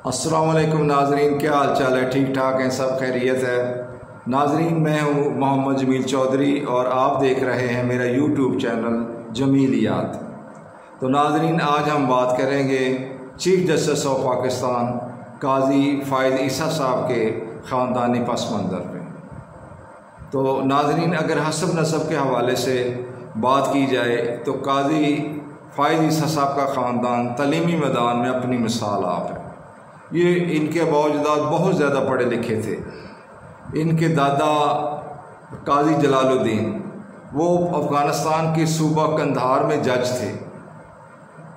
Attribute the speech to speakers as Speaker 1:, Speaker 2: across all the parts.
Speaker 1: अस्सलाम वालेकुम नाजरीन, क्या हाल चाल है? ठीक ठाक हैं, सब खैरियत है। नाजरीन, मैं हूँ मोहम्मद जमील चौधरी और आप देख रहे हैं मेरा यूट्यूब चैनल जमीलियात। तो नाजरीन, आज हम बात करेंगे चीफ जस्टिस ऑफ पाकिस्तान काजी फ़ाइज़ ईसा साहब के ख़ानदानी पस मंज़र पे। तो नाजरीन, अगर हसब नसब के हवाले से बात की जाए तो काजी फ़ाइज़ ईसा साहब का ख़ानदान तलीमी मैदान में अपनी मिसाल आप है। ये इनके बावजदाद बहुत ज़्यादा पढ़े लिखे थे। इनके दादा काजी जलालुद्दीन वो अफ़गानिस्तान के सूबा कंधार में जज थे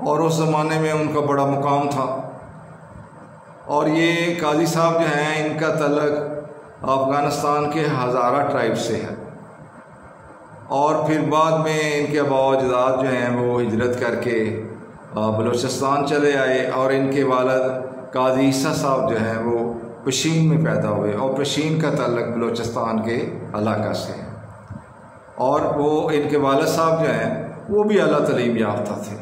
Speaker 1: और उस ज़माने में उनका बड़ा मुकाम था। और ये काजी साहब जो हैं, इनका तल्लक अफ़गानिस्तान के हज़ारा ट्राइब से है। और फिर बाद में इनके बावजदाद जो हैं वो हिजरत करके बलूचिस्तान चले आए और इनके वालिद काजी ईसा साहब जो हैं वो पशीन में पैदा हुए और पशीन का ताल्लुक बलूचिस्तान के इलाका से है। और वो इनके वालिद साहब जो हैं वो भी आला तलीम याफ्ता थे।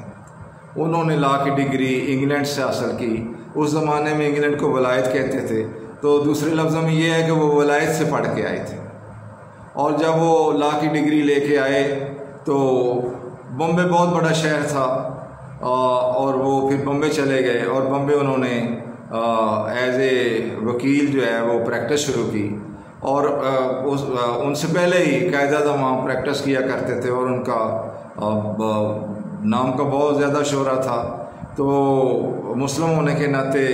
Speaker 1: उन्होंने लॉ की डिग्री इंग्लैंड से हासिल की। उस ज़माने में इंग्लैंड को वलायत कहते थे, तो दूसरे लफ्ज़ों में ये है कि वो वलायत से पढ़ के आए थे। और जब वो लॉ की डिग्री लेके आए तो बम्बे बहुत बड़ा शहर था और वो फिर बम्बे चले गए और बम्बे उन्होंने एज ए वकील जो है वो प्रैक्टिस शुरू की। और उनसे पहले ही कायदा वहाँ प्रैक्टिस किया करते थे और उनका नाम का बहुत ज़्यादा शोहरा था। तो मुस्लिम होने के नाते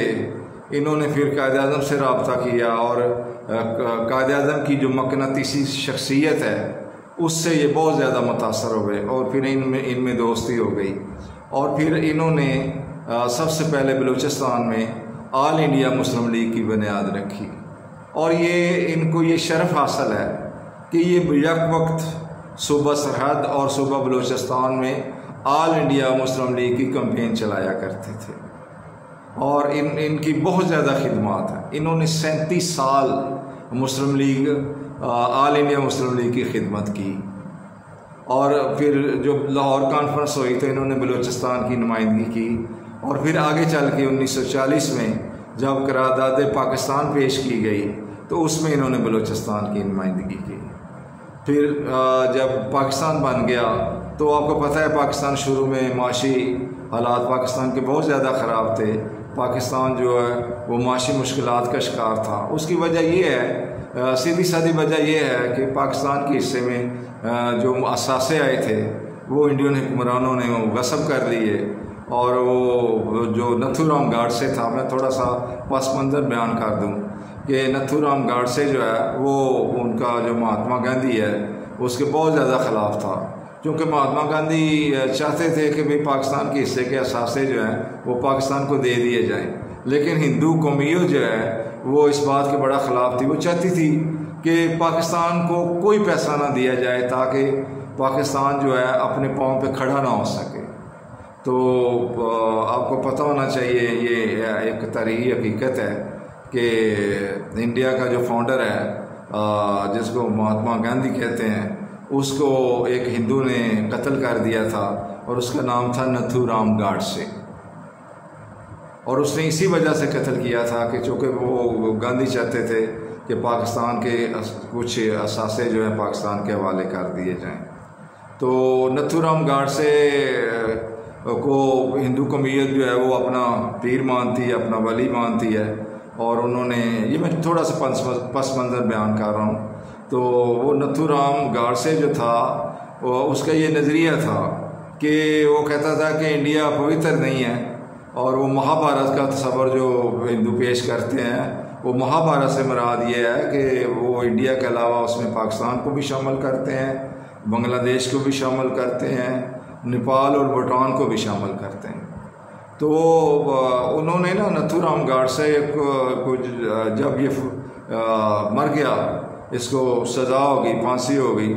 Speaker 1: इन्होंने फिर कायद आज़म से रब्ता किया और कायद आज़म की जो मकनातीसी शख्सियत है उससे ये बहुत ज़्यादा मुतासर हो गए और फिर इनमें दोस्ती हो गई। और फिर इन्होंने सबसे पहले बलूचिस्तान में ऑल इंडिया मुस्लिम लीग की बुनियाद रखी। और इनको ये शर्फ हासिल है कि ये यक वक्त सूबा सरहद और सूबा बलूचिस्तान में ऑल इंडिया मुस्लिम लीग की कैंपेन चलाया करते थे। और इनकी बहुत ज़्यादा खिदमात है। इन्होंने 37 साल मुस्लिम लीग ऑल इंडिया मुस्लिम लीग की खिदमत की। और फिर जो लाहौर कॉन्फ्रेंस हुई तो इन्होंने बलूचिस्तान की नुमाइंदगी की। और फिर आगे चल के 1940 में जब करारदाद पाकिस्तान पेश की गई तो उसमें इन्होंने बलूचिस्तान की नुमाइंदगी की। फिर जब पाकिस्तान बन गया तो आपको पता है पाकिस्तान शुरू में माशी हालात पाकिस्तान के बहुत ज़्यादा ख़राब थे। पाकिस्तान जो है वो माशी मुश्किलात का शिकार था। उसकी वजह ये है, सीधी सादी वजह ये है कि पाकिस्तान के हिस्से में जो असासे आए थे वो इंडियन हुक्मरानों ने वो गस्ब कर लिए। और वो जो नथुराम गाडसे था, मैं थोड़ा सा पस मंज़र बयान कर दूं कि नथुराम गाडसे जो है वो उनका जो महात्मा गांधी है उसके बहुत ज़्यादा ख़िलाफ़ था। क्योंकि महात्मा गांधी चाहते थे कि भाई पाकिस्तान के हिस्से के असासे जो हैं वो पाकिस्तान को दे दिए जाएं। लेकिन हिंदू कौमियत जो है वो इस बात के बड़ा ख़िलाफ़ थी। वो चाहती थी कि पाकिस्तान को कोई पैसा ना दिया जाए ताकि पाकिस्तान जो है अपने पाँव पे खड़ा ना हो सके। तो आपको पता होना चाहिए, ये एक तारीख़ी हकीकत है कि इंडिया का जो फाउंडर है जिसको महात्मा गांधी कहते हैं उसको एक हिंदू ने कत्ल कर दिया था और उसका नाम था नथुराम गाडसे। और उसने इसी वजह से कत्ल किया था कि चूँकि वो गांधी चाहते थे कि पाकिस्तान के कुछ असासे जो हैं पाकिस्तान के हवाले कर दिए जाएं। तो नथुराम गाडसे को हिंदू कौमियत जो है वो अपना पीर मानती है, अपना वली मानती है। और उन्होंने, ये मैं थोड़ा सा पस मंज़र बयान कर रहा हूँ, तो वो नथुराम गाडसे जो था उसका ये नज़रिया था कि वो कहता था कि इंडिया पवित्र नहीं है। और वो महाभारत का तस्वर जो हिंदू पेश करते हैं वो महाभारत से मुराद ये है कि वो इंडिया के अलावा उसमें पाकिस्तान को भी शामिल करते हैं, बांग्लादेश को भी शामिल करते हैं, नेपाल और भूटान को भी शामिल करते हैं। तो उन्होंने ना नथुराम गाडसे को जब ये मर गया, इसको सज़ा हो गई, फांसी हो गई,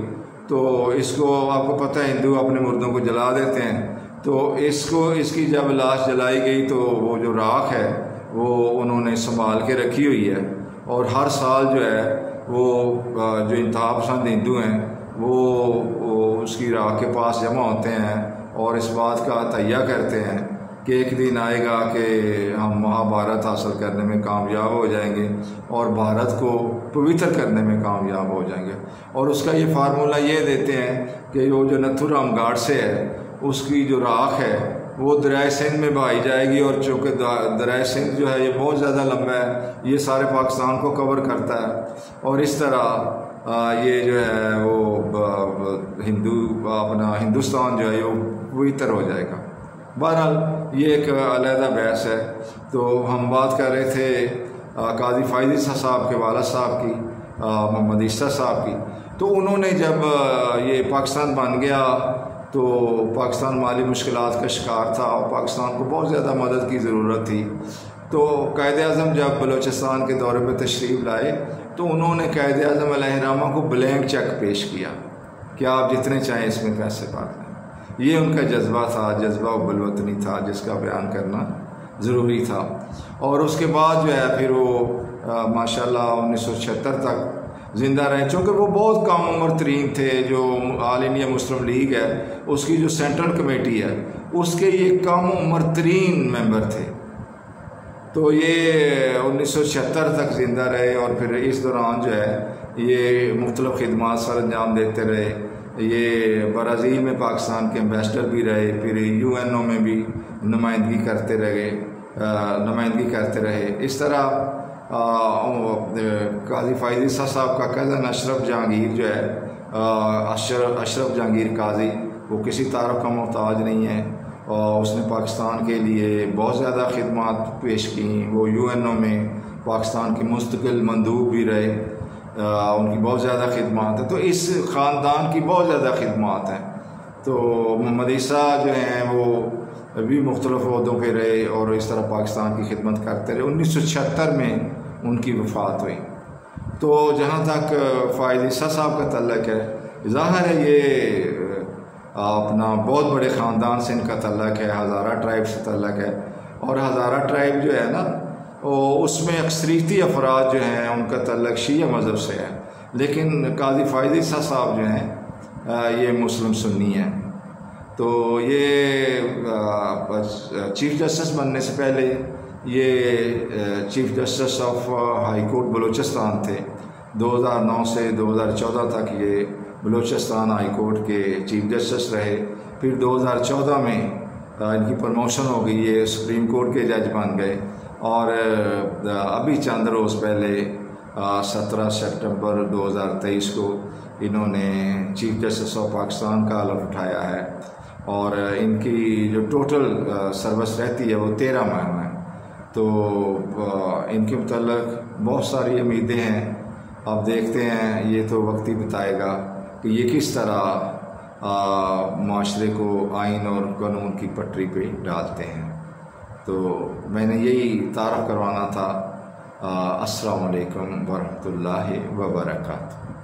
Speaker 1: तो इसको आपको पता है हिंदू अपने मुर्दों को जला देते हैं। तो इसकी जब लाश जलाई गई तो वो जो राख है वो उन्होंने संभाल के रखी हुई है। और हर साल जो है वो जो इंतहा पसंद हिंदू हैं वो उसकी राख के पास जमा होते हैं और इस बात का तहैया करते हैं कि एक दिन आएगा कि हम महाभारत हासिल करने में कामयाब हो जाएंगे और भारत को पवित्र करने में कामयाब हो जाएंगे। और उसका ये फार्मूला ये देते हैं कि वो जो नथुराम घाट से है उसकी जो राख है वो दरियाए सिंध में बहाई जाएगी। और चूँकि दरियाए सिंध जो है ये बहुत ज़्यादा लंबा है, ये सारे पाकिस्तान को कवर करता है। और इस तरह ये जो है वो हिंदुस्तान जो है वो पवित्र हो जाएगा। बहरहाल ये एक अलहदा बहस है। तो हम बात कर रहे थे काजी फ़ायज़ ईसा साहब के वाला साहब की, मोहम्मद ईसा साहब की। तो उन्होंने जब ये पाकिस्तान बन गया तो पाकिस्तान माली मुश्किलात का शिकार था और पाकिस्तान को बहुत ज़्यादा मदद की ज़रूरत थी। तो कायद-ए-आज़म जब बलूचिस्तान के दौरे पर तशरीफ़ लाए तो उन्होंने कायद-ए-आज़म अलैहिर्रहमा को ब्लैंक चेक पेश किया कि आप जितने चाहें इसमें पैसे बांट लें। ये उनका जज्बा था, जज्बा वतनी था जिसका बयान करना ज़रूरी था। और उसके बाद जो है फिर वो माशाल्लाह 1976 तक ज़िंदा रहे, चूँकि वो बहुत कम उम्र तरीन थे। जो ऑल इंडिया मुस्लिम लीग है उसकी जो सेंट्रल कमेटी है उसके ये कम उम्र तरीन मेंबर थे। तो ये 1976 तक ज़िंदा रहे और फिर इस दौरान जो है ये मुख्तलिफ़ खिदमात सर अंजाम देते रहे। ये ब्राज़ील में पाकिस्तान के एम्बेसडर भी रहे, फिर UNO में भी नुमाइंदगी करते रहे। इस तरह काजी फ़ायज़ ईसा साहब का कज़न अशरफ जहांगीर जो है, अशरफ जहांगीर काजी, वो किसी तारुफ का मोहताज नहीं है और उसने पाकिस्तान के लिए बहुत ज़्यादा खिदमात पेश की। वो UNO में पाकिस्तान के मुस्तकिल मंदूब भी रहे, उनकी बहुत ज़्यादा खिदमात है। तो इस ख़ानदान की बहुत ज़्यादा खिदमात हैं। तो मोहम्मद ईसा जो हैं वो भी मुख्तलिफ़ ओहदों पे रहे और इस तरह पाकिस्तान की खिदमत करते रहे। 1976 में उनकी वफ़ात हुई। तो जहाँ तक फ़ायज़ ईसा साहब का तल्लुक़ है, ज़ाहिर है ये अपना बहुत बड़े ख़ानदान से इनका तल्लुक़ है, हज़ारा ट्राइब से तल्लुक़ है। और हज़ारा ट्राइब जो है ना उसमें अक्सरीती अफराद जो हैं उनका तल्लुक़ शिया मज़हब से है, लेकिन काजी फ़ायज़ ईसा साहब जो हैं ये मुस्लिम सुन्नी हैं। तो ये चीफ़ जस्टिस बनने से पहले ये chief justice of high court Balochistan थे। 2009 से 2014 तक ये बलूचिस्तान हाई कोर्ट के चीफ़ जस्टिस रहे। फिर 2014 में इनकी प्रमोशन हो गई, ये सुप्रीम कोर्ट के जज बन गए। और अभी चंद रोज़ पहले 17 सितंबर 2023 को इन्होंने चीफ़ जस्टिस ऑफ पाकिस्तान का हलफ उठाया है और इनकी जो टोटल सर्विस रहती है वो 13 माह है। तो इनके मुतल्लिक़ बहुत सारी उम्मीदें हैं। अब देखते हैं, ये तो वक्त ही बताएगा कि ये किस तरह माशरे को आइन और कानून की पटरी पे डालते हैं। तो मैंने यही तारफ़ करवाना था। अस्सलामु अलैकुम वरहमतुल्लाहि व बरकातुहू।